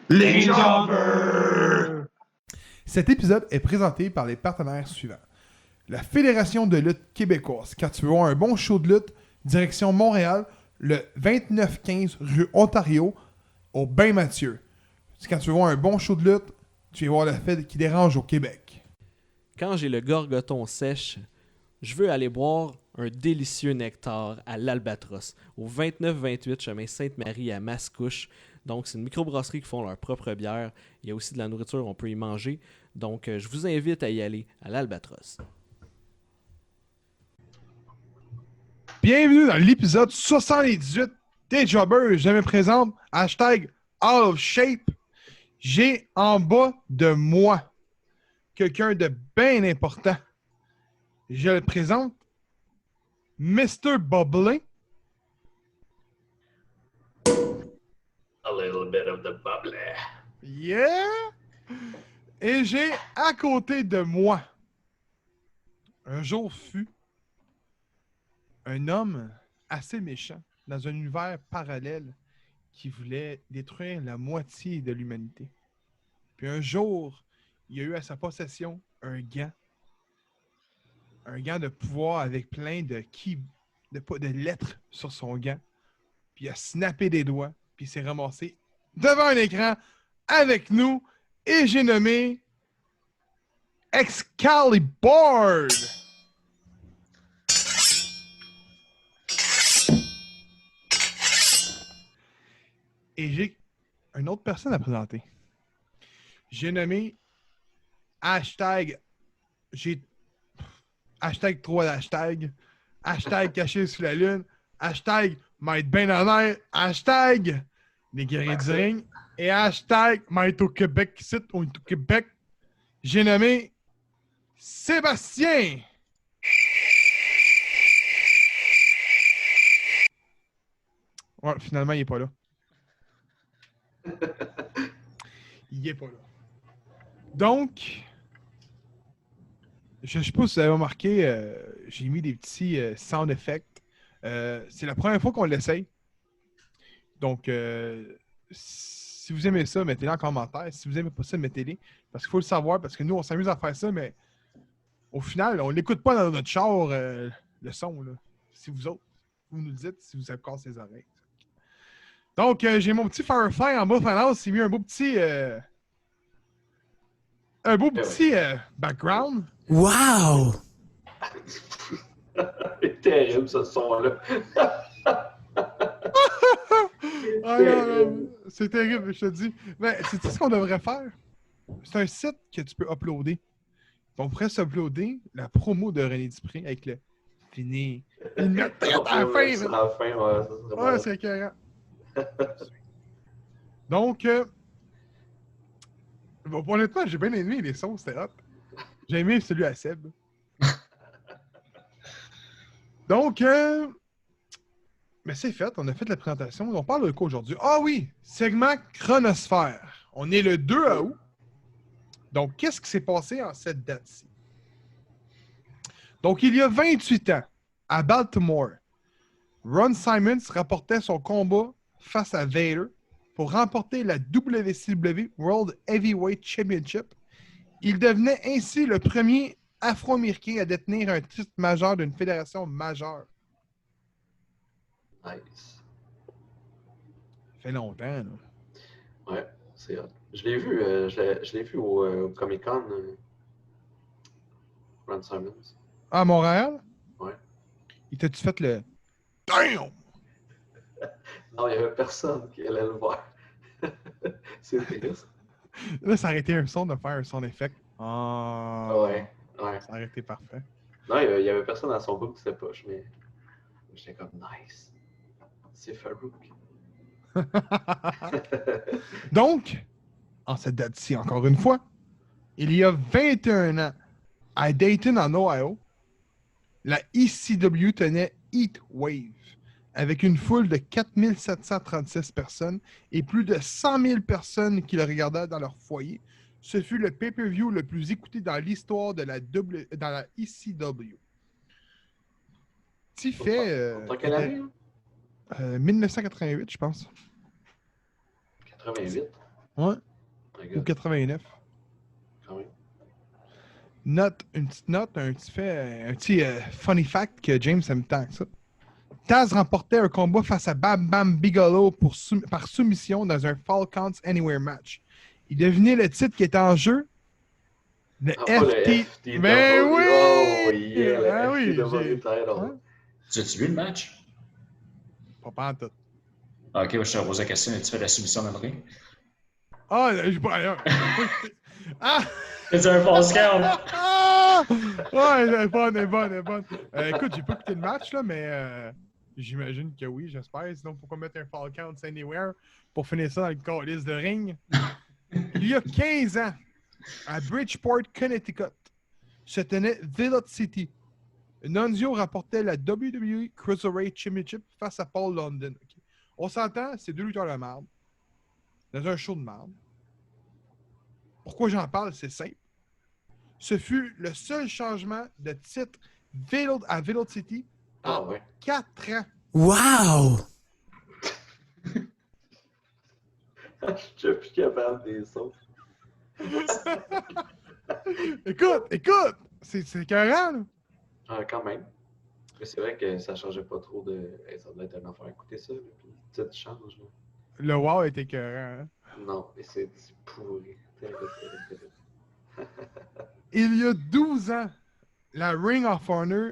Les Jobbers! Cet épisode est présenté par les partenaires suivants. La Fédération de lutte québécoise. Quand tu veux voir un bon show de lutte, direction Montréal, le 2915 rue Ontario, au Bain Mathieu. Quand tu veux voir un bon show de lutte, tu vas voir la fête qui dérange au Québec. Quand j'ai le gorgoton sèche, je veux aller boire un délicieux nectar à l'Albatros, au 29-28 chemin Sainte-Marie à Mascouche. Donc, c'est une microbrasserie qui font leur propre bière. Il y a aussi de la nourriture, on peut y manger. Donc, je vous invite à y aller à l'Albatros. Bienvenue dans l'épisode 78 des Jobbers. Je me présente, hashtag All of Shape. J'ai en bas de moi quelqu'un de bien important. Je le présente, Mr. Bubbly. A little bit of the bubbly. Yeah! Et j'ai à côté de moi, un jour fut, un homme assez méchant dans un univers parallèle qui voulait détruire la moitié de l'humanité. Puis un jour, il a eu à sa possession un gant de pouvoir avec plein de lettres sur son gant. Puis il a snappé des doigts, puis il s'est ramassé devant un écran avec nous, et j'ai nommé Excalibur! Et j'ai une autre personne à présenter. J'ai nommé hashtag 3 hashtags, hashtag caché sous la lune, hashtag m'être bien honnête, hashtag les guerriers du ring, et hashtag m'être au Québec, ici, on est au Québec. J'ai nommé Sébastien! Ouais, finalement, il est pas là. Il est pas là. Donc, je sais pas si vous avez remarqué, j'ai mis des petits sound effects. C'est la première fois qu'on l'essaye. Donc, si vous aimez ça, mettez-le en commentaire. Si vous aimez pas ça, mettez-le. Parce qu'il faut le savoir, parce que nous, on s'amuse à faire ça, mais au final, on l'écoute pas dans notre char, le son. Là. Si vous autres, vous nous le dites, si vous avez cassé les oreilles. Donc, j'ai mon petit Firefly en bas, Finance. Il mis un beau petit... background. Wow! C'est terrible ce son-là. Ah non, c'est terrible, je te dis. Mais c'est ce qu'on devrait faire. C'est un site que tu peux uploader. On pourrait s'uploader la promo de René Dupré avec le fini. Il met à la fin. À la fin, ouais, ça serait Ouais, c'est écœurant. Donc, honnêtement, j'ai bien aimé les sons, c'était hot. J'ai aimé celui à Seb. Donc, mais c'est fait, on a fait la présentation. On parle de quoi aujourd'hui? Ah oui, segment Chronosphère. On est le 2 août. Donc, qu'est-ce qui s'est passé en cette date-ci? Donc, il y a 28 ans, à Baltimore, Ron Simmons rapportait son combat face à Vader pour remporter la WCW World Heavyweight Championship. Il devenait ainsi le premier Afro-Américain à détenir un titre majeur d'une fédération majeure. Nice. Ça fait longtemps, là. Ouais, c'est hot. Je l'ai vu, je l'ai vu au Comic-Con, Ron Simmons. Ah, à Montréal? Ouais. Il t'a-tu fait le... Damn! Non, il n'y avait personne qui allait le voir. C'est triste. Là, ça aurait été un son de faire un son effect. Ah, Ouais, ouais. ça aurait été parfait. Non, il n'y avait personne à son bout qui s'était poche, mais j'étais comme nice. C'est Farouk. Donc, en cette date-ci, encore une fois, il y a 21 ans, à Dayton, en Ohio, la ECW tenait Heat Wave, avec une foule de 4736 personnes et plus de 100 000 personnes qui le regardaient dans leur foyer. Ce fut le pay-per-view le plus écouté dans l'histoire de dans la ECW. Petit fait... Dans quelle année? 1988, je pense. 88. Ouais, My ou God, 89. quand même. Une petite note, un petit funny fact que James aime tant que ça. Taz remportait un combat face à Bam Bam Bigelow par soumission dans un Fall Counts Anywhere match. Il devinait le titre qui était en jeu. Le Ah, pas le FT. FTW. Mais Oh, oui! yeah, le Ah oui, FTW title. Ouais. Tu as-tu vu le match? Pas en tout. Ah, ok, moi, je te repose la question. Tu fais la soumission dans le ring? Ah, je pas. Ah! C'est un false count! Ah! Ouais, elle est bonne, elle est bonne, elle est bonne. Écoute, j'ai pas écouté le match, là, mais j'imagine que oui, j'espère. Sinon, pourquoi mettre un Fall Count Anywhere pour finir ça dans le calice de ring? Il y a 15 ans, à Bridgeport, Connecticut, se tenait Velocity. Nunzio rapportait la WWE Cruiserweight Championship face à Paul London. Okay. On s'entend, c'est deux lutteurs de marde. Dans un show de marde. Pourquoi j'en parle? C'est simple. Ce fut le seul changement de titre à Velocity Ah, en ouais. 4 ans. Wow! Je suis déjà plus capable des autres. Écoute! C'est écœurant, là. Ah, quand même. Mais c'est vrai que ça changeait pas trop de. Hey, ça doit être un affaire. Écoutez ça, là, puis le titre change. Là. Le wow est écœurant. Hein? Non, mais c'est pourri. Terrible, terrible, terrible. Il y a 12 ans, la Ring of Honor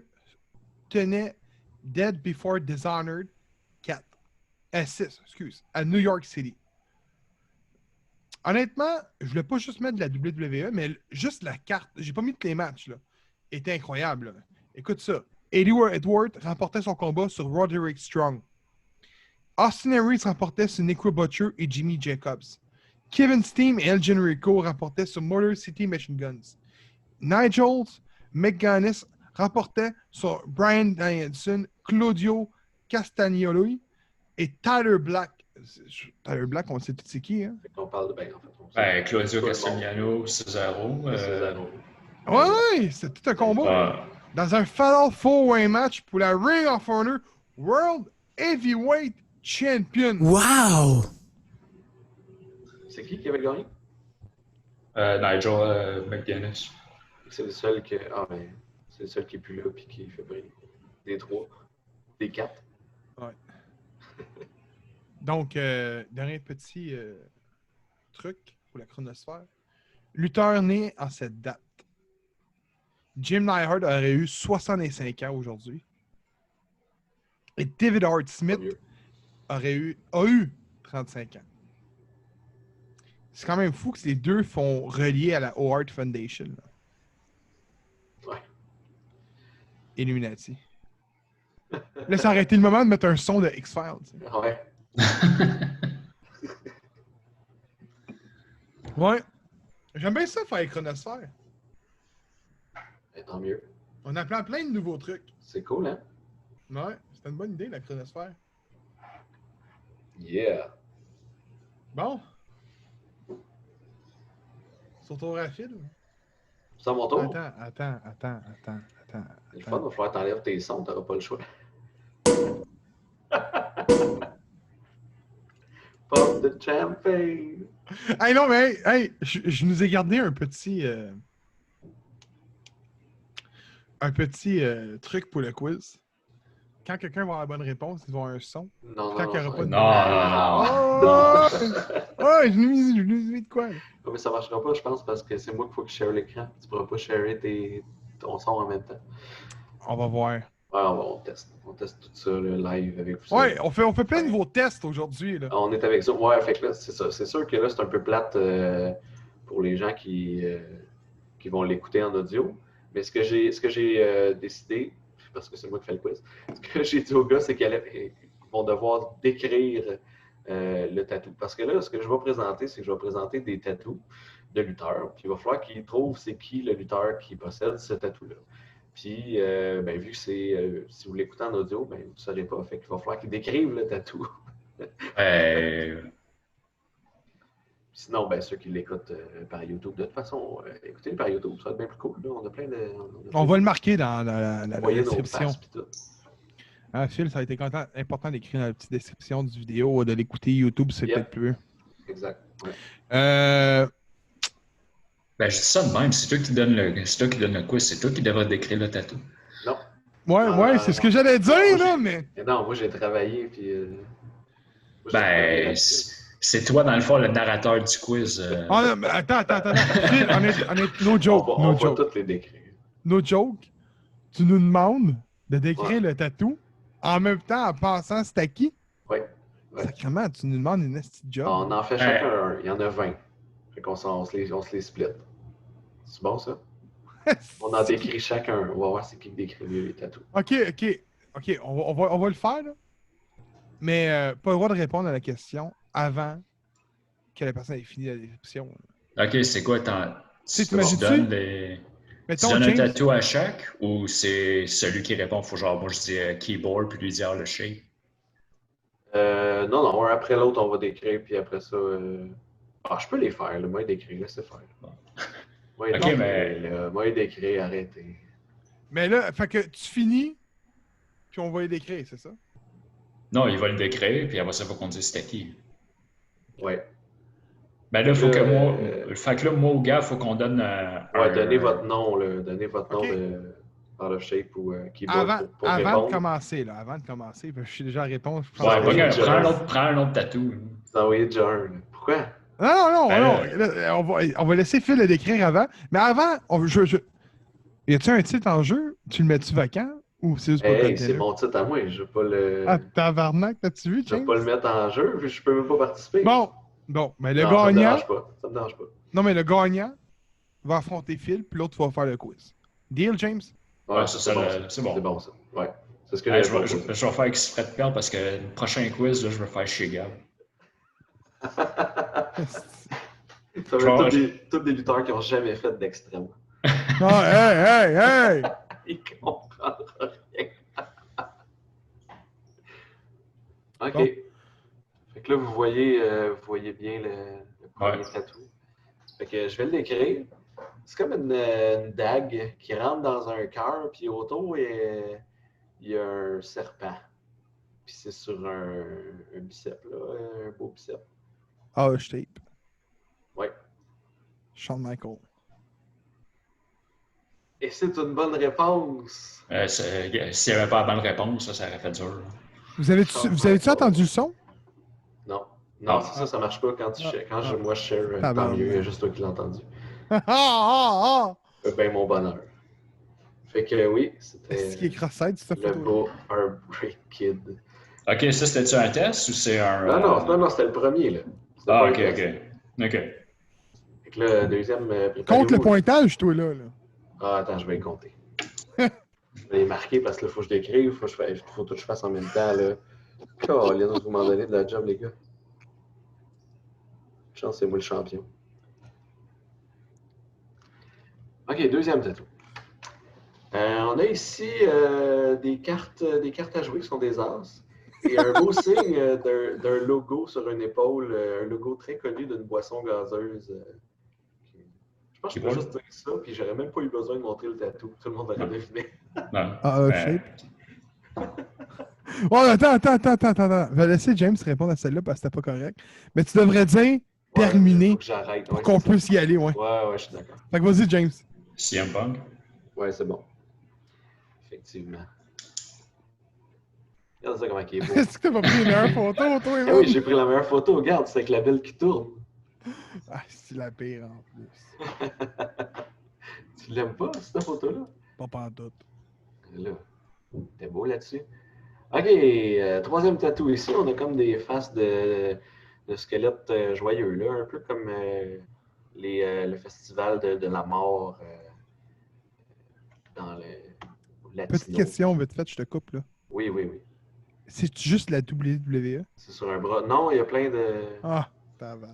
tenait Dead Before Dishonored 4. 6, excuse, à New York City. Honnêtement, je voulais pas juste mettre de la WWE, mais juste la carte, j'ai pas mis tous les matchs, là, était incroyable. Là. Écoute ça. Eddie Edwards remportait son combat sur Roderick Strong. Austin Aries remportait sur Necro Butcher et Jimmy Jacobs. Kevin Steen et El Generico remportaient sur Motor City Machine Guns. Nigel McGuinness remportait sur Brian Danielson, Claudio Castagnoli et Tyler Black. Tyler Black, on sait tout c'est qui, hein? Fait qu'on parle de. Ben, en fait, on sait. Ben, Claudio Tout le Castagnano, Cesaro. Cesaro. Ouais, c'est tout un combat. Dans un Fatal 4-Way match pour la Ring of Honor World Heavyweight Champion. Wow! C'est qui avait gagné? Nigel McGuinness. C'est le seul qui. Ah, ben. C'est le seul qui est plus là puis qui fait briller. Des 3. Des 4. Ouais. Donc, dernier petit truc pour la chronosphère. Lutteur né en cette date. Jim Neidhart aurait eu 65 ans aujourd'hui. Et David Hart Smith a eu 35 ans. C'est quand même fou que les deux font relier à la O'Hart Foundation. Là. Ouais. Illuminati. Là, ça aurait été le moment de mettre un son de X-Files. Ouais. Ouais. J'aime bien ça faire les chronosphères. Et tant mieux. On a plein de nouveaux trucs. C'est cool, hein? Ouais, c'était une bonne idée, la chronosphère. Yeah. Bon. Sur ton rapide. C'est à mon tour? Attends. Le fun, il va falloir t'enlèves tes sons, t'auras pas le choix. Pop the champagne! Hey non, mais hey, je nous ai gardé un petit truc pour le quiz. Quand quelqu'un va avoir la bonne réponse, il va avoir un son. Non, Quand il n'y aura pas de... Non. Oh, je nous ai mis de quoi? Là? Ouais, mais ça marchera pas, je pense, parce que c'est moi qu'il faut que je share l'écran. Tu pourras pas sharer ton son en même temps. On va voir. Ouais, on teste. On teste tout ça le live avec vous. Ouais, on fait plein de nouveaux tests aujourd'hui. Là. On est avec ça. Ouais, fait que là, c'est ça. C'est sûr que là, c'est un peu plate pour les gens qui vont l'écouter en audio. Mais ce que j'ai décidé, parce que c'est moi qui fais le quiz, ce que j'ai dit aux gars, c'est qu'ils vont devoir décrire le tatou. Parce que là, ce que je vais présenter, c'est que je vais présenter des tatous de lutteurs. Puis il va falloir qu'ils trouvent c'est qui le lutteur qui possède ce tatou-là. Puis, ben, vu que c'est, si vous l'écoutez en audio, ben, vous ne saurez pas. Fait qu'il va falloir qu'ils décrivent le tatou. Sinon, ben, ceux qui l'écoutent par YouTube, de toute façon, écoutez-le par YouTube, ça va être bien plus cool. Là. On a plein de. On va le marquer dans la description. Tout. Ah, Phil, ça a été important d'écrire dans la petite description du vidéo, de l'écouter YouTube, c'est peut-être plus. Exact. Ouais. Ben, je dis ça de même, c'est toi qui donne le quiz, c'est toi qui devrais décrire le tatou. Non. Ouais, c'est ce que j'allais dire, là, mais. Non, moi j'ai travaillé, puis. Moi, je suis pas Ben, bien c'est toi, dans le fond, le narrateur du quiz. Ah, non, mais attends. Phil, no joke, on no va joke. toutes les décrire. No joke. Tu nous demandes de décrire Ouais. le tatou en même temps en pensant c'est à qui? Oui. Ouais. Sacrément, tu nous demandes une petite job. On en fait chacun un. Il y en a 20. Fait qu'on on se les split. C'est bon, ça? On en décrit chacun. On va voir c'est qui décrit mieux les tatous. OK, on va le faire, là. Mais pas le droit de répondre à la question avant que la personne ait fini la description. Ok, c'est quoi? Tu t'imagines-tu? donnes des... Mettons, Tu donnes un James, tatou à chaque ou c'est celui qui répond? Faut genre, moi je dis keyboard puis lui dire le shape. Non, un après l'autre, on va décrire, puis après ça. Je peux les faire, là. Moi, décrire, laissez faire. Bon. Moi, Ok, décrire, mais- là. Moi, décrire, arrêtez. mais là, fait que tu finis, puis on va les décrire, c'est ça? Non, il va le décrire puis après ça, il faut qu'on dise c'était qui. Ouais. Ben là, faut que moi. Euh, Fait que là, moi, au gars, faut qu'on donne Ouais, donnez votre nom, là. Donnez votre Ok. nom par le shape ou keyboard pour Avant de répondre. commencer, là, parce que je suis déjà à répondre. Je pense Ouais, que- pas grave, John. prends un autre tatou. Vous envoyez John. Pourquoi? Non, Ben, là, on va laisser Phil le décrire avant. Mais avant, y a-tu un titre en jeu? Tu le mets-tu vacant? Ou c'est juste pour le Hey, c'est container? mon titre à moi. Je veux pas le. Ah, tabarnak, t'as-tu vu, Je veux James? pas le mettre en jeu, puis je peux même pas participer. Bon, mais le Non, ça me gagnant... dérange pas. Ça me dérange pas. Non, mais le gagnant va affronter Phil, puis l'autre va faire le quiz. Deal, James? Ouais, ça, c'est bon, ça. c'est bon. C'est bon, ça. Ouais. C'est ce que Hey, j'avais proposé. je vais faire exprès de perdre parce que le prochain quiz, là, je vais faire chier Gab. Ça va être tous des lutteurs qui ont jamais fait d'extrême. Hey! Ils comprendront rien. OK. Bon. Fait que là, vous voyez bien le premier tatou. Fait que je vais le décrire. C'est comme une dague qui rentre dans un cœur, puis autour, il y a un serpent. Puis c'est sur un bicep, là, un beau bicep. Ah, je tape. Ouais. Shawn Michael. Et c'est une bonne réponse. S'il n'y avait pas la bonne réponse, ça aurait fait dur. Là. Vous avez-tu entendu le son? Non. Non, c'est ça marche pas quand moi je share. Ah, Tant ben, mieux, il y a juste toi qui l'as entendu. Ah! Ben mon bonheur. Fait que oui, c'était Est-ce qu'il est cross-side, cette le photo? beau Heartbreak Kid. Ok, ça c'était-tu un test ou c'est un. Non, c'était le premier, là. C'était Ah, pas ok, un test. ok. Fait que là, deuxième. Compte le préparez-vous. pointage, toi, là. Ah, attends, je vais le compter. Je vais les marquer parce que là, faut que je l'écrive, faut tout que je fasse en même temps, là. Colin, vous m'en donnez de la job, les gars. Chance, c'est moi le champion. OK, deuxième tatou. On a ici des cartes à jouer qui sont des as. Et un beau signe d'un logo sur une épaule, un logo très connu d'une boisson gazeuse. Je pense que je peux juste dire ça, puis j'aurais même pas eu besoin de montrer le tatou. Tout le monde aurait deviné. Non. Ah, shape. Oh, attends. Je vais laisser James répondre à celle-là parce que c'était pas correct. Mais tu devrais dire terminé Faut que j'arrête. pour Ouais, qu'on c'est ça. puisse y aller, ouais. Ouais, je suis d'accord. Fait que vas-y, James. CM Punk. Ouais, c'est bon. Effectivement. Regarde ça comment il est beau. Est-ce que t'as pas pris une meilleure photo, toi, Ah Evan? oui, j'ai pris la meilleure photo. Regarde, c'est avec la belle qui tourne. Ah, c'est la pire en plus. Tu l'aimes pas, cette photo-là? Pas pantoute. Là, t'es beau là-dessus. OK, troisième tatou ici. On a comme des faces de squelettes joyeux, là. Un peu comme le festival de la mort dans le latino. Petite question, vite fait, je te coupe, là. Oui. C'est juste la WWE? C'est sur un bras. Non, il y a plein de... Ah, tabarnak.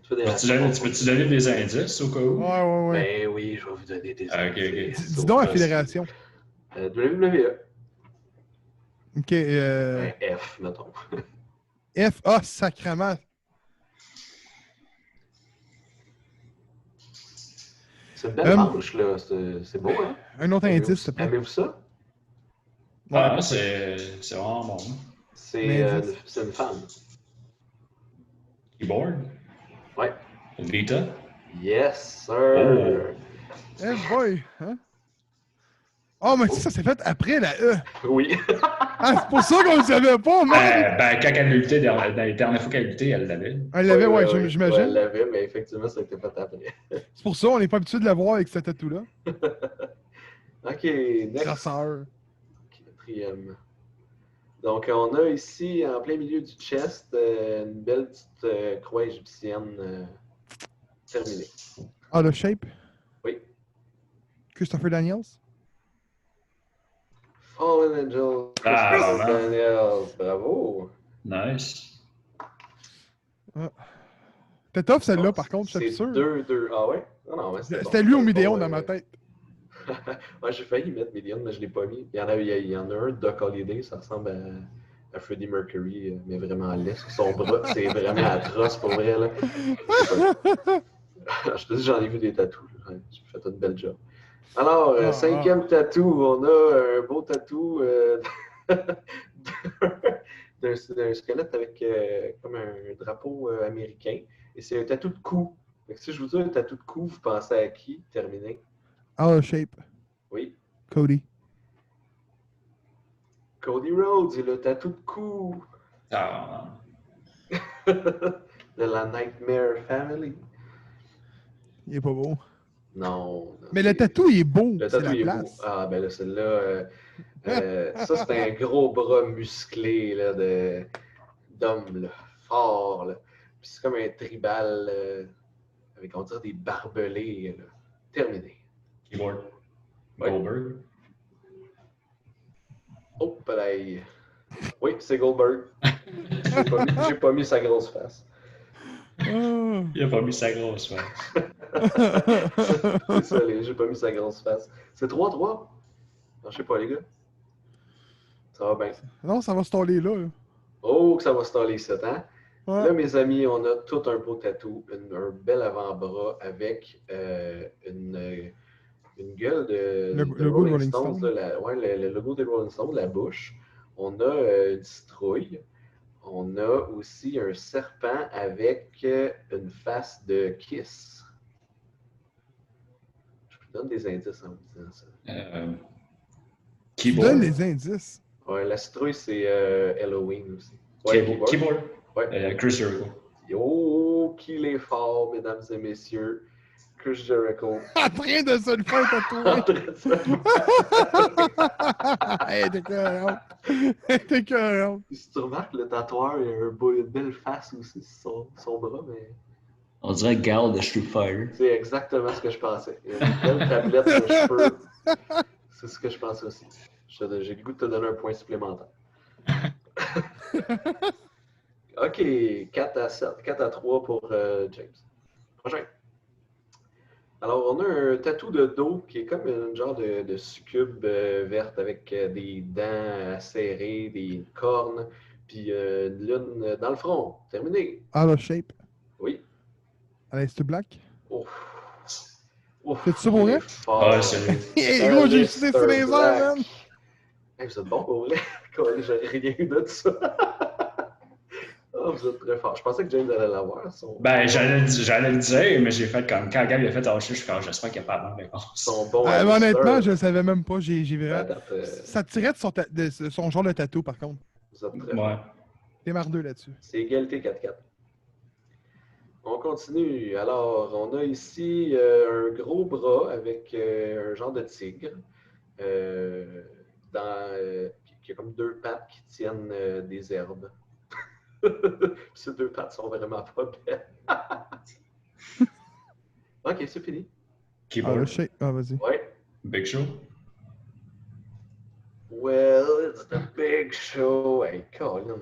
Tu fais des Peux-tu donner des indices au cas où? Ouais. Ben oui, je vais vous donner des Ah, ok. indices. Dis donc la fédération. WWE. OK, Ben, F, mettons. F, ah, sacrement. C'est une belle manche, là. C'est beau, hein? Un autre indice, s'il te plaît. Aimez-vous ça? Ah, c'est vraiment bon. C'est Indice. une femme. Keyboard? Ouais. Vita? Yes, sir! Eh boy! Hein? Oh, mais ça s'est fait après la E! Oui. Ah, c'est pour ça qu'on le savait pas, man! Quand elle a lutté, dans les dernières fois qu'elle a lutté, elle l'avait. Elle l'avait, ouais, Ouais, j'imagine. elle l'avait, mais effectivement, ça a été fait après. C'est pour ça, on n'est pas habitué de la voir avec cette tatou-là. OK, next. Grasseur. Quatrième. Donc, on a ici, en plein milieu du chest, une belle petite croix égyptienne terminée. Ah, le shape? Oui. Christopher Daniels? Fallen Angel, Ah, Christopher vraiment. Daniels, bravo! Nice. C'était tough celle-là, par contre, je suis C'est sûr. 2-2. Ah ouais? Non, mais C'était lui au Midéon dans ma tête. Ouais, j'ai failli mettre Million, mais je ne l'ai pas mis. Il y en a un, Doc Holliday, ça ressemble à Freddie Mercury, mais vraiment laid sur son bras. C'est vraiment atroce pour vrai. Là. Je te dis, j'en ai vu des tatous. J'ai fait une belle job. Alors, cinquième tatou, on a un beau tatou d'un squelette avec comme un drapeau américain. Et c'est un tatou de cou. Fait que si je vous dis un tatou de cou, vous pensez à qui? Terminé. Ah, le shape. Oui. Cody. Cody Rhodes, il a le tatou de cou. Ah, De la Nightmare Family. Il est pas beau. Non. Mais le tatou, il est beau. Le C'est tatou, la il est beau. place. Ah, ben là, celle-là. Ça, c'est un gros bras musclé là, d'homme là, fort. Là. Puis c'est comme un tribal avec, on dirait, des barbelés. Là. Terminé. keyboard. Ouais. Goldberg. Oh, pareil. Oui, c'est Goldberg. J'ai pas mis sa grosse face. Ah. Il a pas mis sa grosse face. Désolé, j'ai pas mis sa grosse face. C'est 3-3? Non, je sais pas, les gars. Ça va bien. Non, ça va se toller là. Oh, que ça va se taler ici, hein? Ouais. Là, mes amis, on a tout un beau tatou, un bel avant-bras avec une gueule de logo de Rolling Stones. Stone. Le logo des Rolling Stones, la bouche. On a une citrouille. On a aussi un serpent avec une face de Kiss. Je vous donne des indices en vous disant ça. Tu Keyboard. donnes les indices. Ouais, la citrouille, c'est Halloween aussi. Ouais, Keyboard. Ouais. Chris Jericho. Oh, qu'il est fort, mesdames et messieurs. Chris Jericho. En train de se le faire tatouer. Elle était écœurante. Elle était écœurante. Si tu remarques, le tatoueur, il a une belle face aussi sur son bras, mais On dirait Gal de Street Fighter. c'est exactement ce que je pensais. Il a une belle tablette de cheveux. C'est ce que je pensais aussi. J'ai le goût de te donner un point supplémentaire. OK, 4-3 pour James. Prochain. Alors, on a un tatou de dos qui est comme un genre de succube verte avec des dents serrées, des cornes, puis une lune dans le front. Terminé. Ah, le shape. Oui. Allez, c'est black. Ouf. Ouf. C'est ça pour vrai? Ah, c'est Hey, gros, j'ai cité sur les airs, man. Hey, vous êtes bon pour vrai? J'aurais rien eu de ça. Oh, vous êtes très fort. Je pensais que James allait l'avoir. Ben, j'allais le dire, mais j'ai fait comme quand Gab il a fait je suis comme, j'espère qu'il n'y a pas de bonne réponse. Son bon honnêtement, je le savais même pas. J'ai vraiment... date, Ça tirait de son genre de tatou, par contre. vous êtes très fort. Ouais. T'es mardeux là-dessus. C'est égalité 4-4. On continue. Alors, on a ici un gros bras avec un genre de tigre qui a comme deux pattes qui tiennent des herbes. Ces deux pattes sont vraiment pas belles. Ok, c'est fini. Ah, Keyboard. le shape. Ah, vas-y. Ouais. Big Show. Well, it's the big show. Hey, Colin.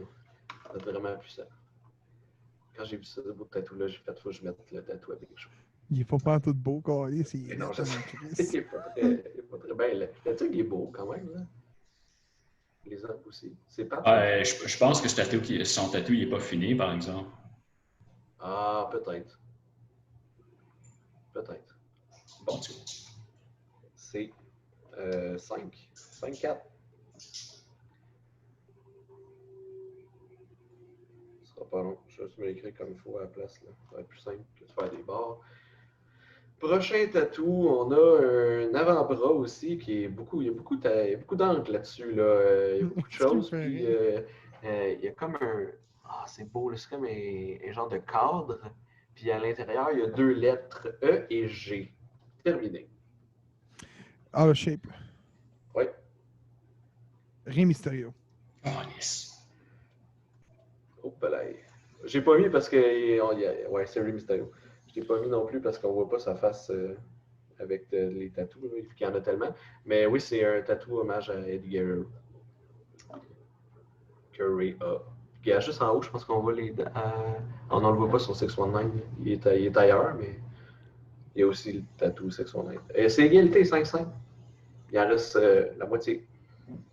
C'est vraiment puissant. Quand j'ai vu ça, ce bout de tatou-là, j'ai fait faut que je mette le tatou à Big Show. Il est pas tout beau, carré. C'est Non, je sais. Chris. Il est pas très bien. Le tigre, il est beau quand même. Là. Les arbres aussi. C'est pas. Je pense que son tatou, il n'est pas fini, par exemple. Ah, peut-être. Peut-être. Bon. C'est 5. 5-4. Ce sera pas long. Je vais juste me l'écrire comme il faut à la place. Là. Ça va être plus simple que de faire des barres. Prochain tatou, on a un avant-bras aussi qui est beaucoup. Il y a beaucoup d'angles là-dessus. Là. Il y a beaucoup de Ce qui me choses. fait Puis rire. il y a comme un. Ah, c'est beau, là, c'est comme un genre de cadre. Puis à l'intérieur, il y a 2 lettres E et G. Terminé. Out of shape. Oui. Rey Mysterio. Oh, yes. Oh, là. J'ai pas mis parce que. Ouais, c'est Rey Mysterio. Je l'ai pas mis non plus parce qu'on voit pas sa face avec les tatous, là, vu qu'il y en a tellement. Mais oui, c'est un tatou hommage à Eddie Guerrero. Que Ray a. Il y a juste en haut, je pense qu'on voit les dents. On ne le voit pas sur 619. Il est ailleurs, mais il y a aussi le tatou 619. Et c'est égalité 5-5. Il en reste la moitié.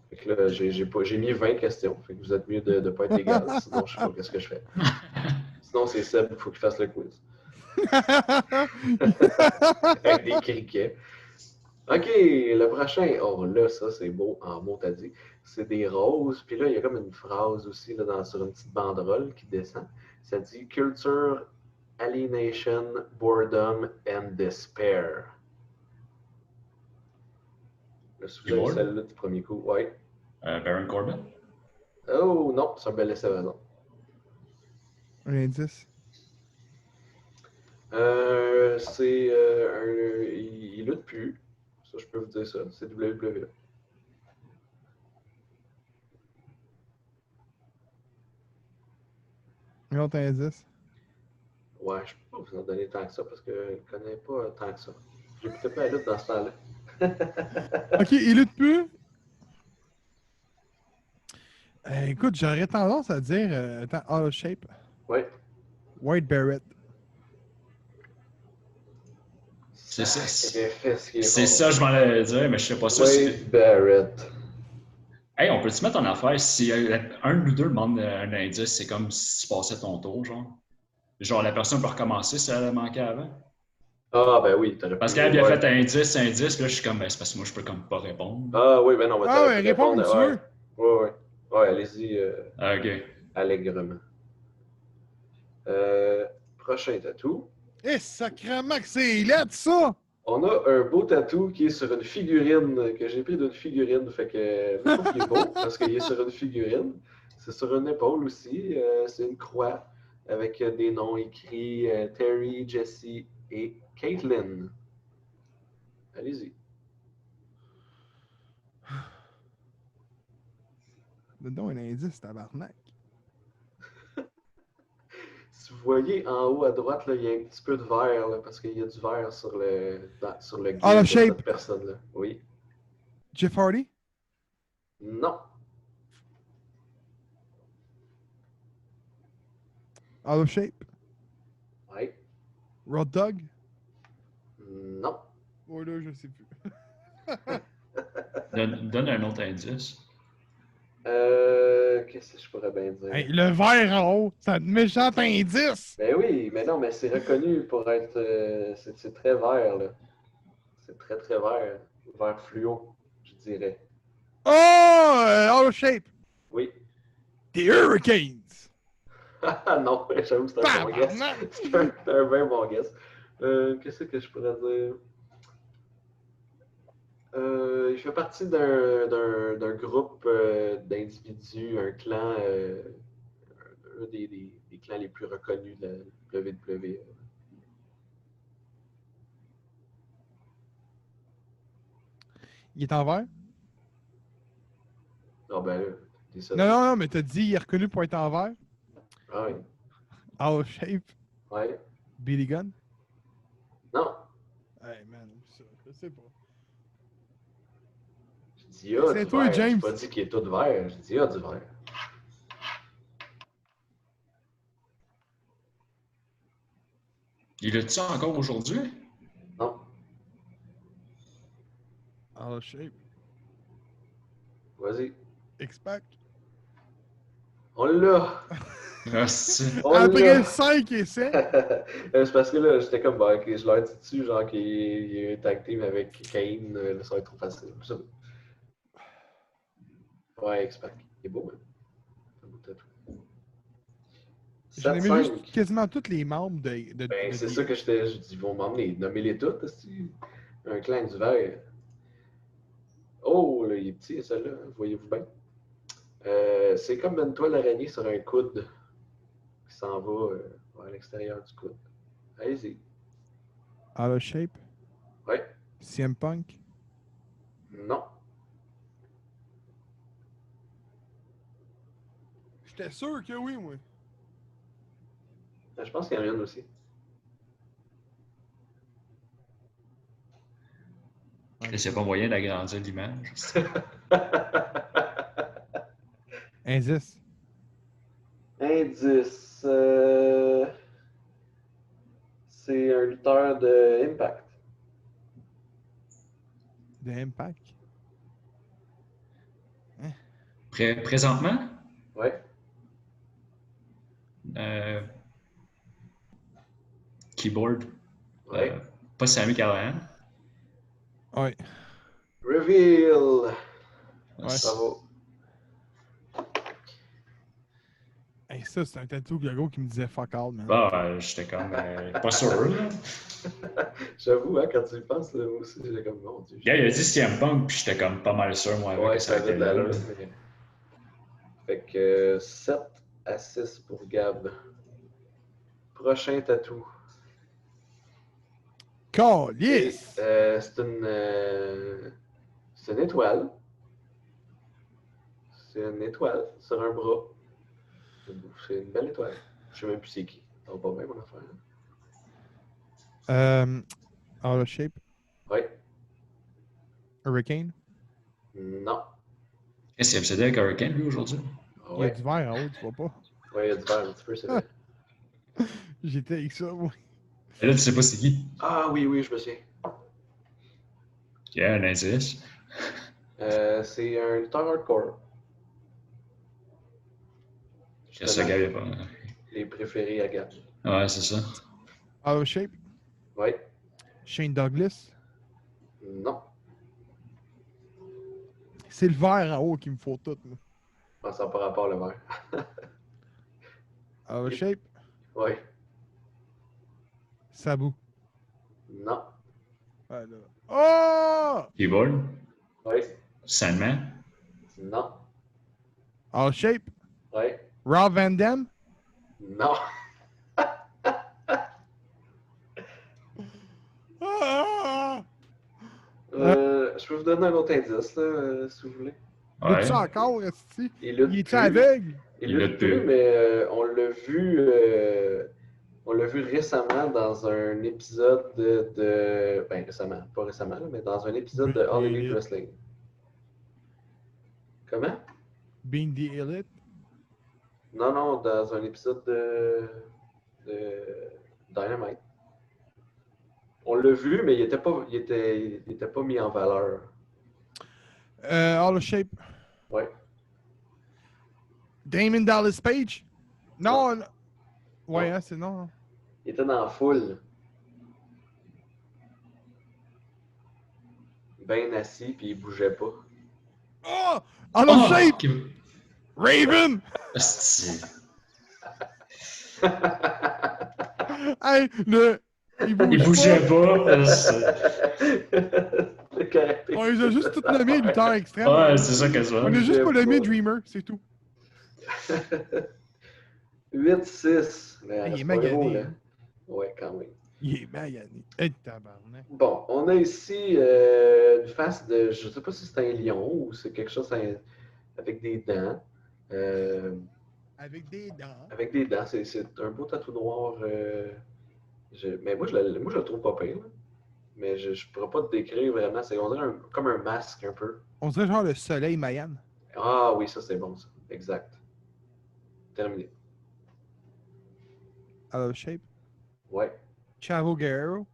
Fait que là, j'ai mis 20 questions. Fait que vous êtes mieux de ne pas être égal. Sinon, je sais pas ce que je fais. Sinon, c'est Seb qu'il faut qu'il fasse le quiz. Avec des criquets. OK, le prochain. Oh là, ça, c'est beau en mots, t'as dit. C'est des roses. Puis là, il y a comme une phrase aussi là, sur une petite banderole qui descend. Ça dit Culture, Alienation, Boredom and Despair. Là, si vous avez celle-là du premier coup, ouais. Baron Corbin? Oh non, c'est un bel essai, non. Un indice. Il lutte plus. Ça, je peux vous dire ça. C'est WWE. Un autre indice. Ouais, je peux pas vous en donner tant que ça parce que je ne connais pas tant que ça. J'écoutais pas la lutte dans ce temps-là. Ok, il lutte plus. Écoute, j'aurais tendance à dire attends, out of shape. Ouais. White Barrett. C'est ça. C'est ça, je m'en allais dire, mais je sais pas ça. Wade Barrett. Hey, on peut-tu mettre en affaire si un ou deux demande un indice, c'est comme si tu passais ton tour, genre? Genre, la personne peut recommencer si elle a manqué avant? Ah, ben oui, t'aurais pu. Parce qu'elle a bien fait indice, puis là, je suis comme, ben, c'est parce que moi, je peux comme pas répondre. Ah oui, ben non, mais t'aurais pu réponds comme tu veux. Ouais. Ouais, allez-y OK. allègrement. Prochain tatou. Sacrément que c'est lettre, ça! On a un beau tatou qui est sur une figurine, que j'ai pris d'une figurine. Fait que je trouve qu'il est beau parce qu'il est sur une figurine. C'est sur une épaule aussi. C'est une croix avec des noms écrits Terry, Jesse et Caitlin. Allez-y. Donne-donc un indice, tabarnak. Si vous voyez en haut à droite, là, il y a un petit peu de vert là, parce qu'il y a du vert sur le Out of de shape. cette personne-là. Oui. Jeff Hardy? Non. Out of shape? Oui. Road Dogg? Non. Oh là, je sais plus. Donne un autre indice. Qu'est-ce que je pourrais bien dire? Hey, le vert en haut, c'est un méchant indice! Ben oui, mais non, mais c'est reconnu pour être. C'est très vert, là. C'est très, très vert. Vert fluo, je dirais. Oh! Out of shape! Oui. The Hurricanes! Ah non, j'avoue que c'est un bon guess. C'est un bien bon guess. Qu'est-ce que je pourrais dire? Il fait partie d'un groupe d'individus, un clan, un des clans les plus reconnus de la WWE. Il est en vert? Ah ben là, t'es ça. Non, mais t'as dit il est reconnu pour être en vert? Ah oui. Out of shape? Ouais. Billy Gunn? Non. Hey man, je sais pas. Je dis il y a C'est du toi, vert. James. J'ai pas dit qu'il est tout vert. Je dis il y a du vert. Il est-tu encore aujourd'hui? Non. Out of shape. Vas-y. X-Pac. On l'a. Merci. On Après l'a. 5 essais. C'est parce que là, j'étais comme, bah, ok, je leur dis dessus, genre qu'il y a un tag team avec Kane, là, ça va être trop facile. Ça. Ouais, X-Pac. Il est beau, même. C'est un beau tatou. J'en ai vu 7-5. quasiment tous les membres de Ben, c'est de- ça que je dis, ils vont m'emmener. Nommez-les toutes, esti. Un clan du verre. Oh, là, il est petit, celui-là, voyez-vous bien. C'est comme une toile d'araignée sur un coude qui s'en va vers l'extérieur du coude. Allez-y. Out of Shape, Ouais. CM Punk, Non. J'étais sûr que oui, moi. Je pense qu'il y en a une aussi. Il n'y a pas moyen d'agrandir l'image. Indice. Indice. C'est un lutteur de Impact. De Impact. Présentement, Ouais. keyboard, Ouais. pas Sami Callihan. Ouais. Reveal. Ouais. Bravo. Hey, ça, c'est un tattoo Gago qui me disait fuck all, man. Bah, j'étais comme pas sûr. Là. J'avoue, hein, quand tu y penses, là, moi aussi, j'ai comme mon Dieu. Gars, il a dit CM Punk, puis j'étais comme pas mal sûr, moi, avec Ouais, que ça ça avait était de là. l'allure. Mais... Fait que 7 à 6 pour Gab. Prochain tatou. Calice! C'est une étoile. C'est une étoile sur un bras. C'est une belle étoile. Je sais même plus c'est qui. Ça va pas bien, mon affaire. Out of Shape, Ouais. Hurricane. Non. Qu'est-ce qu'il est obsédé avec Hurricane, lui, aujourd'hui? Il y a Ouais. du verre en haut, tu vois pas. Ouais, il y a du verre un petit peu, c'est vrai. J'étais avec ça, moi. Et là, tu sais pas c'est qui? Ah oui, oui, je me souviens. Il y a un indice. C'est un lutteur hardcore. Qu'est-ce que Gab il a pas? Les préférés à Gab. Ouais, c'est ça. Out of Shape, Ouais. Shane Douglas. Non. C'est le verre en haut qui me faut tout, moi. Ah, ça n'a pas rapport le verre. Out of Shape, Ouais. Sabu. Non. Ouais, là. Oh! Keyboard? Ouais. Sandman? Non. Out of Shape, Ouais. Rob Van Dam. Non. Ah! Je peux vous donner un autre indice, là, si vous voulez. Ouais. Lutte-tu encore, esti? Il lutte Il est-tu plus. aveugle? Il lutte plus, mais on l'a vu récemment dans un épisode de... Ben, récemment, pas récemment, là, mais dans un épisode de All Elite Wrestling. Comment? Being the Elite. Non, non, dans un épisode de Dynamite. On l'a vu, mais il était pas mis en valeur. Out of Shape. Ouais. Damon Dallas Page? Non, non. Ouais, Non. hein, c'est non. Il était dans la foule. Ben assis, puis il bougeait pas. Oh! Out of Shape! Qui- Raven! Asti. Hey, le... Il bougeait pas. Le caractère. On les a juste tout nommés lutteur extrême. Ouais, c'est ça que ça. On a juste pas bougeait nommé pas. Dreamer, c'est tout. 8-6. Mais Il est reste pas gros, magané. là. Hein. Ouais, quand même. Il est magané. Hey, tabarnak. Bon, on a ici une face de... Je sais pas si c'est un lion ou c'est quelque chose avec des dents. Avec des dents. Avec des dents. C'est un beau tatou noir. Mais moi, je le trouve pas pire. Là. Mais je pourrais pas te décrire vraiment. On dirait comme un masque un peu. On dirait genre le soleil Mayan. Ah oui, ça c'est bon, ça. Exact. Terminé. Out of Shape. Ouais. Chavo Guerrero.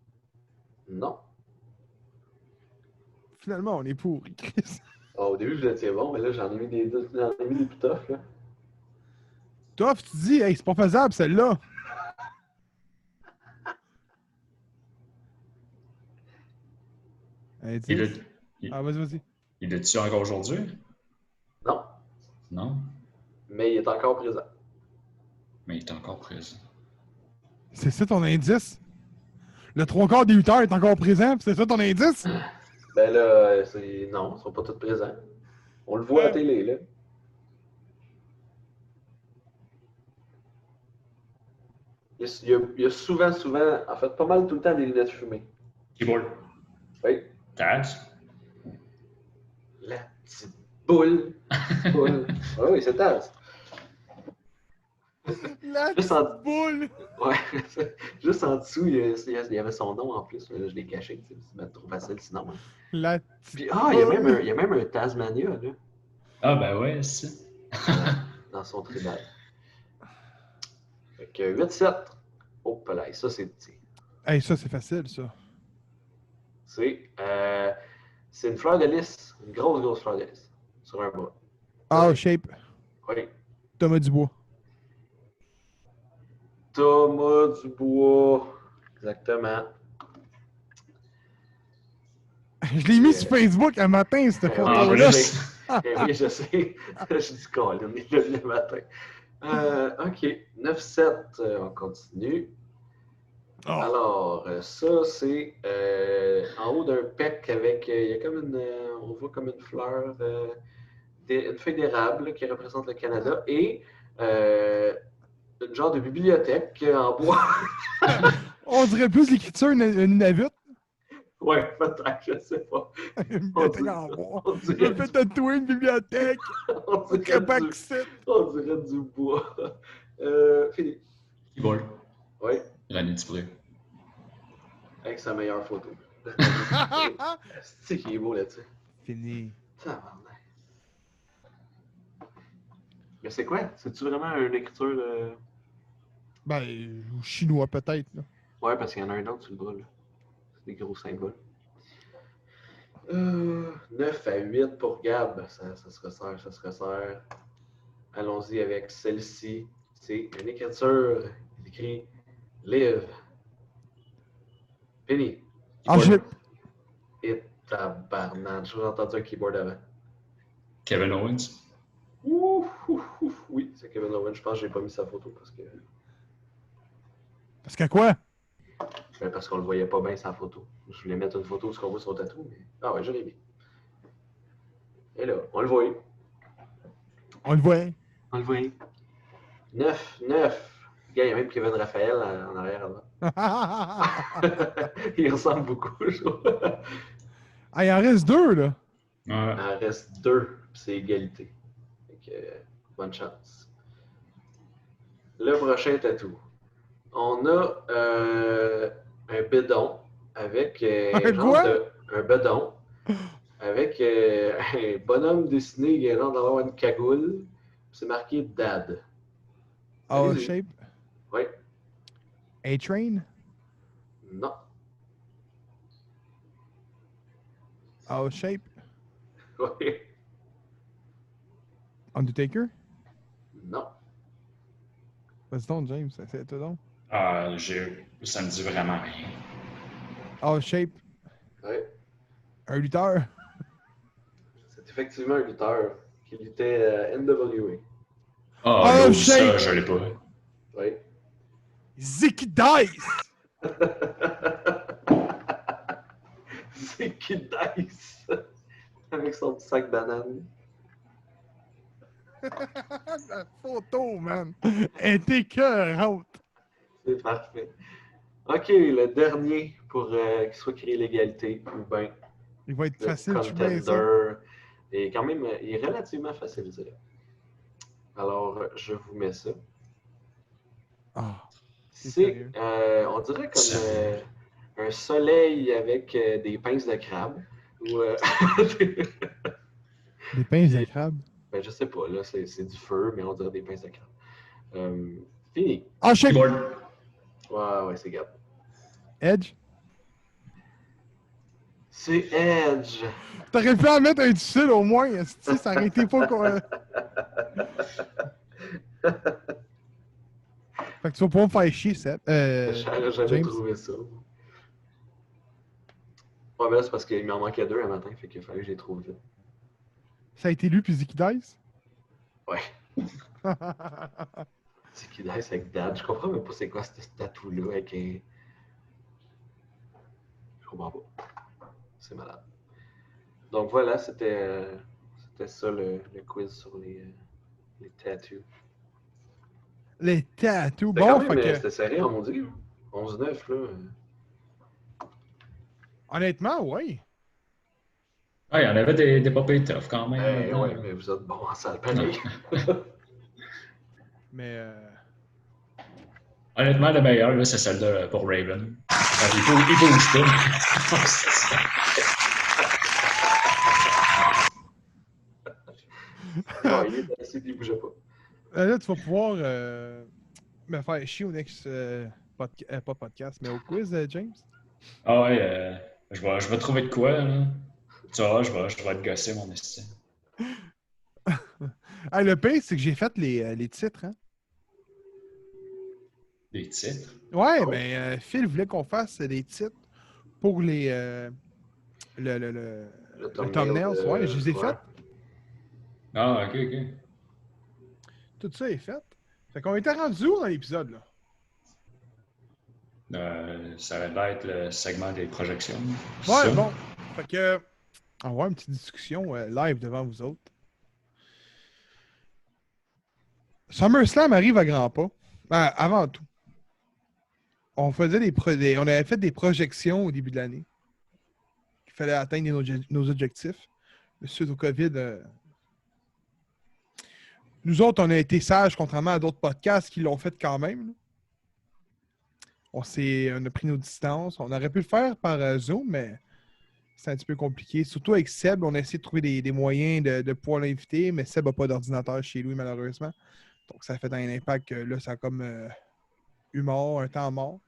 Non. Finalement, on est pourri, Chris. Ah, au début, vous étiez bon, mais là, j'en ai mis des plus toughs, là. Toi, tu dis, hey, c'est pas faisable, celle-là. Hey, Il dis. est- Ah, vas-y. Il est-tu encore aujourd'hui? Non. Non. Mais il est encore présent. Mais il est encore présent. C'est ça ton indice? Le 3/4 des lutteurs est encore présent, puis c'est ça ton indice? Ben là, non, ils sont pas tous présents. On le voit à télé, là. Il y a souvent, en fait, pas mal tout le temps des lunettes fumées. Keyboard. Oui. Taz. La petite boule. Oui, c'est Taz. La Juste en- boule! Ouais. Juste en dessous, il y avait son nom en plus. Là, je l'ai caché, tu sais, c'est trop facile sinon. Hein. La Puis, il y a même un Tasmania, là. Ah, ben ouais, c'est Dans son tribal. Fait que 8-7. Oh, là, ça, c'est petit. Hey, ça, c'est facile, ça. C'est une fleur de lys. Une grosse fleur de lys. Sur un bras. Ah, shape. Oui. Thomas Dubois. Thomas Dubois. Exactement. Je l'ai mis sur Facebook un matin, cette En photo-là. plus. Oui, je sais. Je dis Colin, il l'a vu le matin. OK. 9-7. On continue. Oh. Alors, ça, c'est en haut d'un pec avec. Il y a comme une. On voit comme une fleur. Une feuille d'érable qui représente le Canada et une genre de bibliothèque en bois. On dirait plus l'écriture d'une Nunavut. Ouais, peut-être, je sais pas. Une On bibliothèque dirait- en bois. On Je dirait, me fais tatouer une bibliothèque. on Au dirait Québec, du, c'est. on dirait du bois. Philippe. Keyboard. Oui, René Dupré. avec sa meilleure photo. C'est qui est beau là-dessus. Fini. Tabarnak. Mais c'est quoi? C'est-tu vraiment une écriture? Ben, ou chinois peut-être. Là. Ouais, parce qu'il y en a un autre sur le bras. Là. C'est des gros symboles. 9 à 8 pour Gab. Ça se resserre, ça se resserre. Allons-y avec celle-ci. C'est une écriture. Il écrit Live. Fini. Ah, Keyboard. Et tabarnak. J'ai entendu un keyboard avant. Kevin Owens. Oui, c'est Kevin Owens. Je pense que j'ai pas mis sa photo parce que. Parce que quoi? Ben, parce qu'on le voyait pas bien sa photo. Je voulais mettre une photo de ce qu'on voit sur le tatou, mais. Ah ouais, je l'ai mis. Et là, on le voit. On le voit. On le voit. 9. Gars, il y a même Kevin Raphaël en arrière là. Il ressemble beaucoup, je trouve. Ah, il en reste deux, là. Il Ouais. en reste 2, puis c'est égalité. Donc, bonne chance. Le prochain tatou. On a un bedon avec Un quoi? un bedon avec un bonhomme dessiné qui a l'air d'avoir une cagoule. C'est marqué Dad. Oh, Allez-y. shape. Oui. A-Train. Non. Oh, shape. Oui. Undertaker. Non. Vas-y donc, James. C'est toi donc. Ah, ça me dit vraiment rien. Oh, shape. Oui. Un lutteur. C'est effectivement un lutteur qui luttait à NWA. Ah, Oh, oh, shake. ça, je l'ai pas. Oui. Zicky Dice. C'est Kid Dice. Avec son petit sac banane. La photo, man. Elle est écœurante. C'est parfait. OK, le dernier pour qu'il soit créé l'égalité, ou bien Il va être le facile, je suis bien ça. contender. Et quand même, il est relativement facile, je dirais. Alors, je vous mets ça. Ah, C'est, sérieux? on dirait comme un soleil avec des pinces de crabe. Ou, des pinces de crabe. ben, je sais pas, là, c'est du feu, mais on dirait des pinces de crabe. Fini. Ah, shape. Keyboard. Ouais, c'est Gab. Edge. C'est Edge. T'aurais pu en mettre un difficile au moins. Si ça aurait été pas qu'on. Fait que tu vas pouvoir me faire chier, Seth. J'aurais jamais James. trouvé ça. Ouais, mais là, c'est parce qu'il m'en manquait 2 un matin, fait qu'il fallait que je les trouve vite. Ça a été lu puis Zicky Dice. Ouais. C'est qui nice avec Dad. Je comprends même pas c'est quoi ce tatou-là avec un. Je comprends pas. C'est malade. Donc voilà, c'était ça le quiz sur les tattoos. Les tattoos. C'était quand Bon, même, fait que, c'était serré, on dit. 11-9, là. honnêtement, oui. Ah, il y en avait des pas pires tough quand même là-dedans. Ouais, mais vous êtes bons en salle pareil. Mais Honnêtement, le meilleur, là, c'est celle de pour Raven. Il bouge pas. Non, il est assis et il bougeait pas. là, tu vas pouvoir me faire chier au next pas podcast, mais au quiz, James. Ah ouais, je vais trouver de quoi, là. Tu vois, je vais te gosser, mon estime. Ah, le pire, c'est que j'ai fait les titres. Hein? Des titres. Ouais, Oh. mais Phil voulait qu'on fasse des titres pour les le thumbnails. Ouais, je les ai faits. Ah, ok. Tout ça est fait. Fait qu'on était rendu où dans l'épisode, là? Ça va être le segment des projections. Ouais, Ça. bon. Fait que on va avoir une petite discussion live devant vous autres. SummerSlam arrive à grands pas. Avant tout. On avait fait des projections au début de l'année. Il fallait atteindre nos objectifs. Mais suite au COVID, nous autres, on a été sages, contrairement à d'autres podcasts qui l'ont fait quand même. On a pris nos distances. On aurait pu le faire par Zoom, mais c'est un petit peu compliqué. Surtout avec Seb, on a essayé de trouver des moyens de pouvoir l'inviter, mais Seb n'a pas d'ordinateur chez lui, malheureusement. Donc, ça a fait un impact. Là, ça a comme eu mort, un temps mort.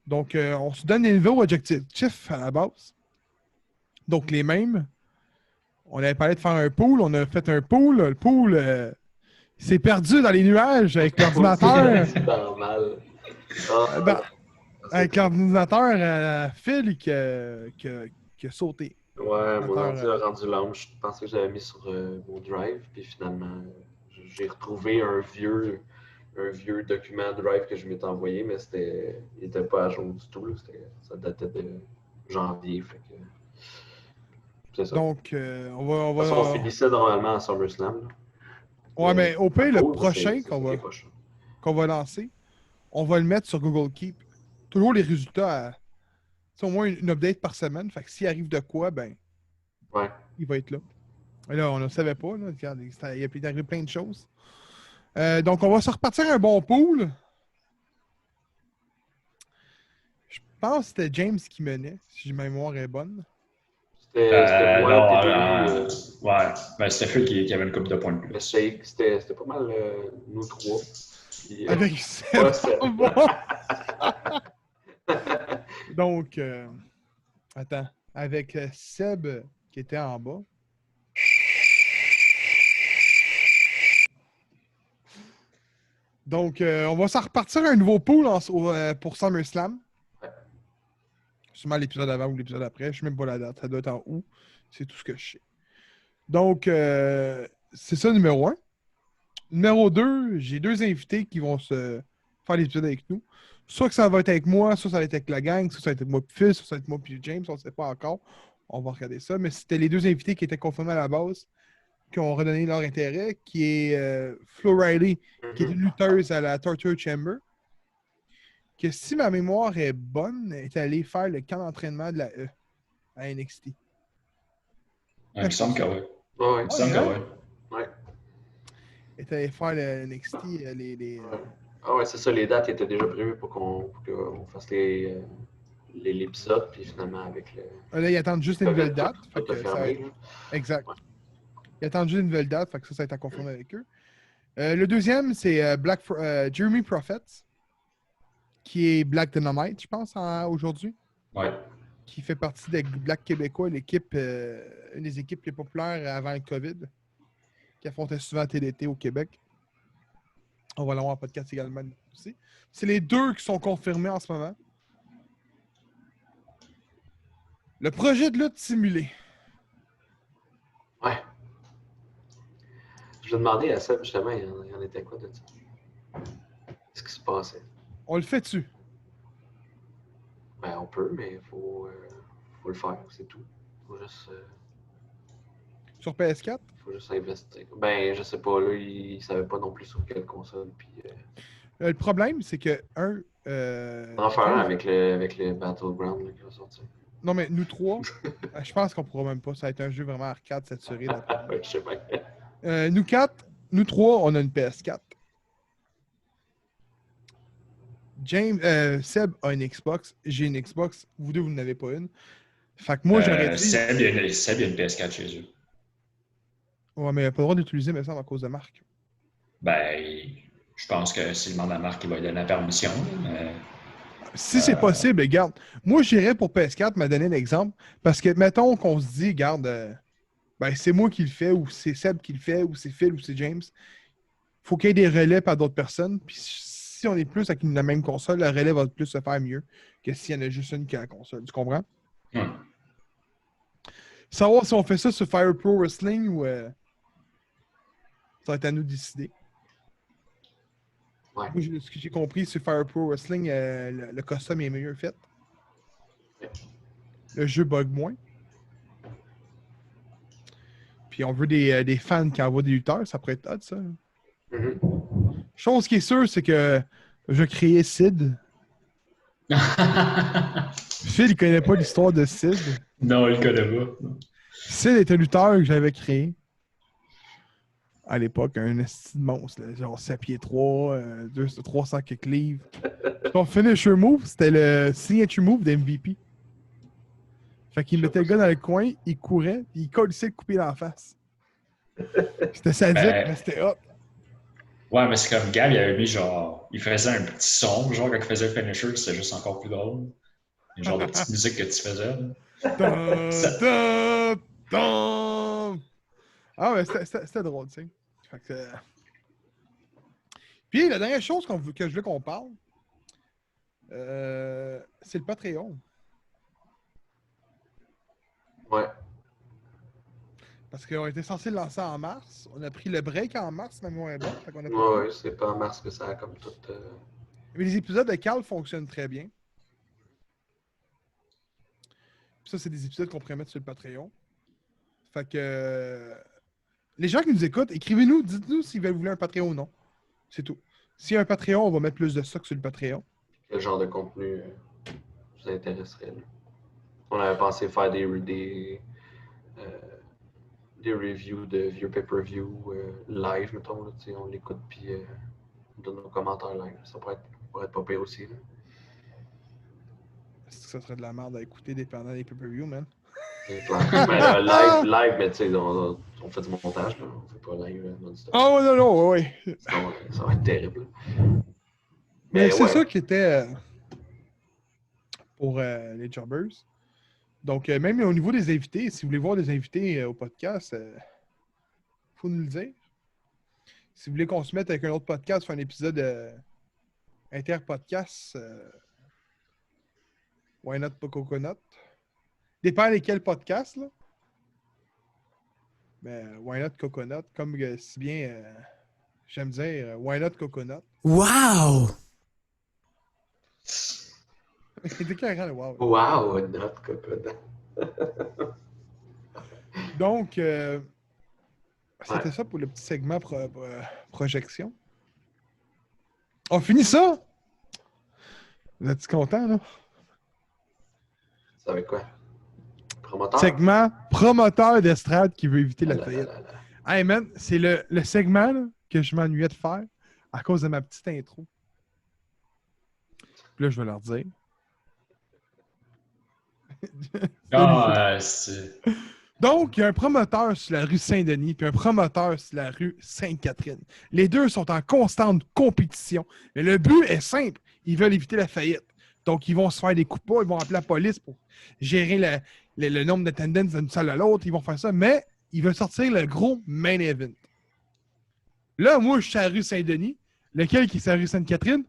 Donc, on se donne des nouveaux objectifs à la base. Donc, les mêmes. On avait parlé de faire un pool. On a fait un pool. Le pool s'est perdu dans les nuages avec l'ordinateur. C'est normal. Avec l'ordinateur Phil qui a sauté. Ouais, mon ordi a rendu l'âme. Je pensais que j'avais mis sur mon drive, puis finalement, j'ai retrouvé un vieux document Drive que je m'étais envoyé, mais il n'était pas à jour du tout. Là. Ça datait de janvier. Fait que, c'est ça. Donc, on De toute façon, on finissait normalement à SummerSlam. Là. Ouais, mais au pire, le cool, prochain qu'on va lancer, on va le mettre sur Google Keep. Toujours les résultats c'est au moins une update par semaine. Fait que s'il arrive de quoi, ben, ouais. il va être là. Et là, on ne savait pas. Là. Regarde, il est arrivé plein de choses. Donc, on va se repartir un bon pool. Je pense que c'était James qui menait, si ma mémoire est bonne. C'était moi, ouais, ben, c'était Phil qui avait une coupe de points de plus. C'était pas mal nous trois. Puis, Avec Seb. Donc, attends. Avec Seb qui était en bas. Donc, on va s'en repartir un nouveau pool pour SummerSlam. Ouais. Sûrement l'épisode avant ou l'épisode après. Je ne sais même pas la date. Ça doit être en août. C'est tout ce que je sais. Donc, c'est ça numéro 1. Numéro 2, j'ai 2 invités qui vont se faire l'épisode avec nous. Soit que ça va être avec moi, soit ça va être avec la gang, soit ça va être avec moi puis Phil, soit ça va être moi puis James, on ne sait pas encore. On va regarder ça. Mais c'était les 2 invités qui étaient confirmés à la base, qui ont redonné leur intérêt, qui est Flo Riley, qui est une lutteuse à la Torture Chamber, que si ma mémoire est bonne, est allée faire le camp d'entraînement de la E à NXT. Il me semble que oui. Ouais. Il me semble que oui. Ouais. Elle est allée faire le NXT, Ah ouais, c'est ça, les dates étaient déjà prévues pour qu'on fasse l'épisode, puis finalement avec le. Là, ils attendent juste une nouvelle date. Tout a fermé, exact. Ouais. Ils attendent juste une nouvelle date, fait que ça va être à confirmer avec eux. Le deuxième, c'est Jeremy Prophets, qui est Black Dynamite, je pense, aujourd'hui. Ouais. Qui fait partie des Black Québécois, l'équipe, une des équipes les populaires avant le COVID, qui affrontait souvent TDT au Québec. On va l'avoir en podcast également aussi. C'est les 2 qui sont confirmés en ce moment. Le projet de lutte simulé. Ouais. Je vais demander à Seb, justement, il y en était quoi de ça? Qu'est-ce qui se passait? On le fait dessus. Ben, on peut, mais il faut le faire, c'est tout. Sur PS4? Faut juste investir. Ben, je sais pas, là, il savait pas non plus sur quelle console. Puis, Le problème, c'est que, on va en faire un avec le Battleground là, qui va sortir. Non, mais nous trois, je pense qu'on pourra même pas. Ça va être un jeu vraiment arcade saturé. Ouais, je sais pas. Nous quatre, nous trois, on a une PS4. Seb a une Xbox, j'ai une Xbox, vous deux, vous n'en avez pas une. Fait que moi, j'aurais dit... Seb, il y a une PS4 chez eux. Ouais, mais il n'a pas le droit d'utiliser, mais ça, à cause de marque. Ben, je pense que s'il demande à la marque, il va lui donner la permission. Mais... Si c'est possible, regarde. Moi, j'irais pour PS4, m'a donné l'exemple, parce que, mettons qu'on se dit, regarde, ben, c'est moi qui le fais, ou c'est Seb qui le fait, ou c'est Phil, ou c'est James. Faut qu'il y ait des relais par d'autres personnes, puis si on est plus avec la même console, le relais va plus se faire mieux que s'il y en a juste une qui a la console. Tu comprends? Savoir si on fait ça sur Fire Pro Wrestling ou ça va être à nous de décider. Ouais. Moi, ce que j'ai compris sur Fire Pro Wrestling, le custom est mieux fait. Le jeu bug moins. Puis on veut des fans qui envoient des lutteurs, ça pourrait être hot, ça. Mm-hmm. Chose qui est sûre, c'est que je créais Sid. Phil, il connaît pas l'histoire de Sid. Non, il le connaît pas. Sid est un lutteur que j'avais créé. À l'époque, un esti de monstre. Là, genre 7 pieds 3, 300 quelques livres. Son finisher move, c'était le signature move d'MVP. Fait qu'il mettait le gars dans le coin, il courait, puis il collissait le coupé dans la face. C'était sadique, mais c'était hot. Ouais, mais c'est comme Gab, il avait mis genre. Il faisait un petit son, genre quand il faisait le finisher, c'était juste encore plus drôle. Le genre de petite musique que tu faisais. Ah ouais, c'était drôle, tu sais. Fait que, Puis la dernière chose que je veux qu'on parle, c'est le Patreon. Ouais. Parce qu'on était censé le lancer en mars. On a pris le break en mars, même moins bon. Fait qu'on a Ouais, c'est pas en mars que ça a comme tout. Mais les épisodes de Carl fonctionnent très bien. Puis ça, c'est des épisodes qu'on pourrait mettre sur le Patreon. Fait que les gens qui nous écoutent, écrivez-nous, dites-nous s'ils veulent vouloir un Patreon ou non. C'est tout. S'il y a un Patreon, on va mettre plus de stock sur le Patreon. Quel genre de contenu vous intéresserait? Là? On avait pensé faire des reviews de vieux pay-per-view live, mettons. Là, on l'écoute puis on donne nos commentaires live. Ça pourrait être pas pire aussi. Là. Est-ce que ça serait de la merde à écouter dépendant des pay-per-view, man? Live, mais tu sais, on fait du montage, là. On fait pas live non-stop. Oh non, oui. Ça va être terrible. Mais c'est ouais. ça qui était pour les jobbers. Donc, même au niveau des invités, si vous voulez voir des invités au podcast, faut nous le dire. Si vous voulez qu'on se mette avec un autre podcast, faire un épisode inter-podcast, Why Not pas Coconut? Dépend lesquels podcasts, là. Mais Why Not Coconut, comme si bien j'aime dire Why Not Coconut. Wow! C'était carrément le wow. Wow, not coconut. Donc, c'était ça pour le petit segment projection. On finit ça? Vous êtes content, là? Ça avec quoi? Promoteur? Segment promoteur d'estrade qui veut éviter la faillite. Hey man, c'est le segment là, que je m'ennuyais de faire à cause de ma petite intro. Puis là, je vais leur dire. Donc, il y a un promoteur sur la rue Saint-Denis puis un promoteur sur la rue Sainte-Catherine. Les deux sont en constante compétition. Mais le but est simple. Ils veulent éviter la faillite. Donc, ils vont se faire des coups de pas, ils vont appeler la police pour gérer le nombre d'attendances d'une salle à l'autre. Ils vont faire ça, mais ils veulent sortir le gros main event. Là, moi, je suis à la rue Saint-Denis. Lequel qui est sur la rue Sainte-Catherine?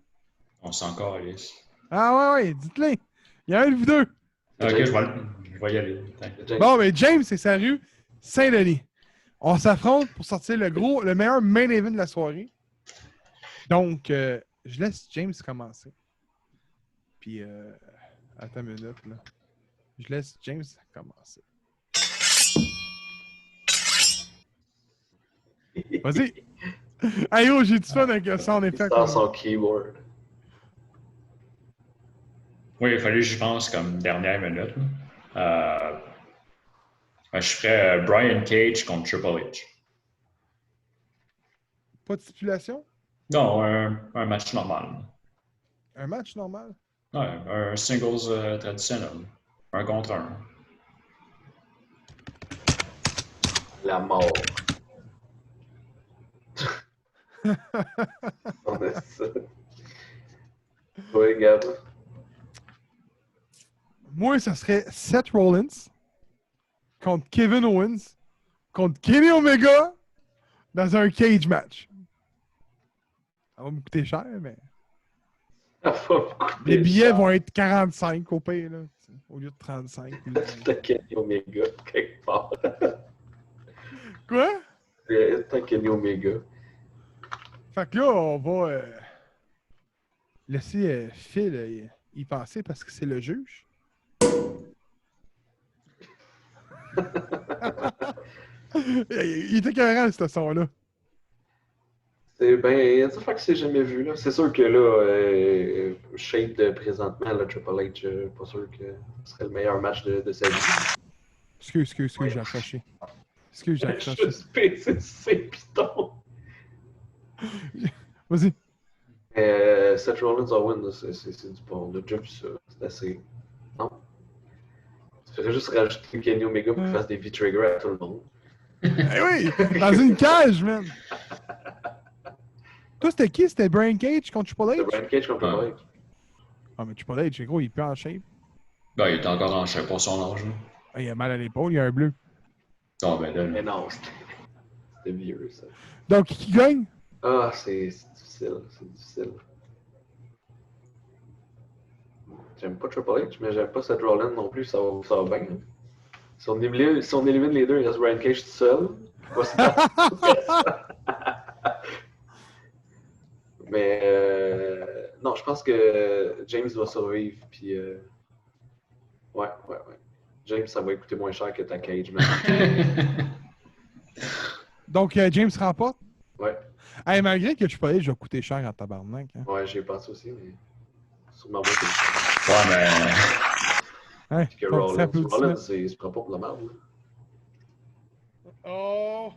On s'en calisse. Ah ouais, dites-le. Il y a un de vous deux. Ok, je vais y aller. Bon, mais James, c'est sa rue Saint-Denis. On s'affronte pour sortir le meilleur main event de la soirée. Donc, je laisse James commencer. Puis, attends une minute, là. Je laisse James commencer. Vas-y! Hey, oh, j'ai du fun avec ça, en Il effet. sort son keyboard. Oui, il fallait que j'y pense comme dernière minute. Je ferais Brian Cage contre Triple H. Pas de stipulation? Non, un match normal. Un match normal? Ouais, un singles traditionnel. Un contre un. La mort. On a ça. Oui, Gab. Moi, ça serait Seth Rollins contre Kevin Owens contre Kenny Omega dans un cage match. Ça va me coûter cher, mais... Ça va me coûter Les billets cher. vont être 45 au pire, là, au lieu de 35. T'as Kenny Omega quelque part. Quoi? T'as Kenny Omega. Fait que là, on va laisser Phil y penser parce que c'est le juge. Il était carré, ce son-là. C'est ben, ça fait que c'est jamais vu. Là. C'est sûr que là, shape de présentement, là, Triple H, pas sûr que ce serait le meilleur match de sa vie. Excuse, j'ai accroché. Excuse, j'ai accroché. Juste PC, c'est piton. Vas-y. Seth Rollins Owen, c'est du bon. On a déjà vu ça. C'est assez. Non. Tu ferais juste rajouter Kenny Omega pour qu'il fasse des V-Trigger à tout le monde. Eh oui! Dans une cage, man! Toi, c'était qui? C'était Brian Cage contre Triple C'est H? Brian Cage contre Triple H. Ah, mais Triple H, gros, il est plus en shape. Ben, il est encore dans le shape pour son âge. Ah, il a mal à l'épaule, il a un bleu. Non, ben là, Mais non, c'était vieux, ça. Donc, qui gagne? Ah, c'est difficile. C'est difficile. J'aime pas Triple H, mais j'aime pas Seth Rollins non plus, ça va bien. Hein. Si on élimine les deux, il reste Brian Cage tout seul. Mais non, je pense que James doit survivre. Puis, ouais. James, ça va coûter moins cher que ta Cage. Donc, James remporte? Ouais. Hey, malgré que Triple H va coûter cher en tabarnak. Hein. Ouais, j'y ai pensé aussi, mais sûrement moins que Ouais, mais. Hein? que Donc, ça Rollins. applaudit. Rollins, c'est pas pour de la merde. Oh!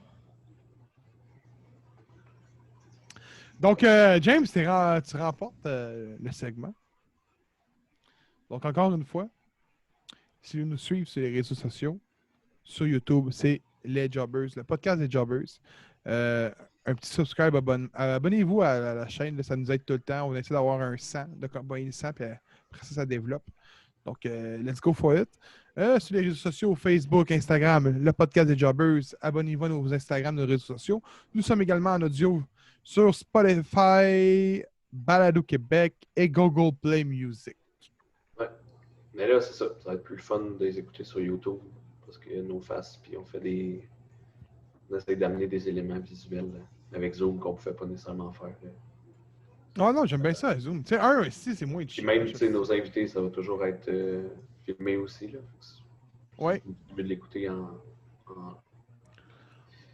Donc, James, tu remportes le segment. Donc, encore une fois, si vous nous suivez sur les réseaux sociaux, sur YouTube, c'est Les Jobbers, le podcast des Jobbers. Un petit subscribe, abonnez-vous à la chaîne, là, ça nous aide tout le temps. On essaie d'avoir un 100, de combiner 100, puis après ça développe. Donc, let's go for it. Sur les réseaux sociaux, Facebook, Instagram, le podcast des Jobbers. Abonnez-vous à nos Instagram, nos réseaux sociaux. Nous sommes également en audio sur Spotify, Balado Québec et Google Play Music. Ouais. Mais là, c'est ça. Ça va être plus fun de les écouter sur YouTube. Parce qu'il y a nos faces, puis on fait des. On essaie d'amener des éléments visuels là, avec Zoom qu'on ne pouvait pas nécessairement faire. Là. Ah non, j'aime bien ça, Zoom. Tu sais, ici, c'est moins Puis chiant. même, tu sais, nos invités, ça va toujours être filmé aussi. Là. Ouais. C'est mieux de l'écouter en.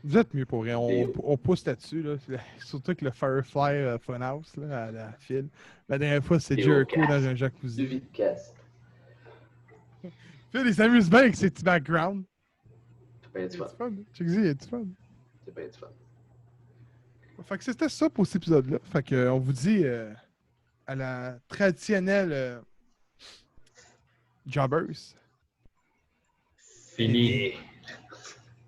Vous êtes mieux pour rien. On pousse là-dessus. Là. Surtout que le Firefly Funhouse là, à la file. La dernière fois, c'est Jericho dans un jacuzzi. Du videcast. Phil, il s'amuse bien avec ses petits backgrounds. C'est bien du Il y a fun. du fun. Check-y, il y a du fun. C'est bien du fun. Fait que c'était ça pour cet épisode-là. Fait que on vous dit à la traditionnelle Jobbers. Fini.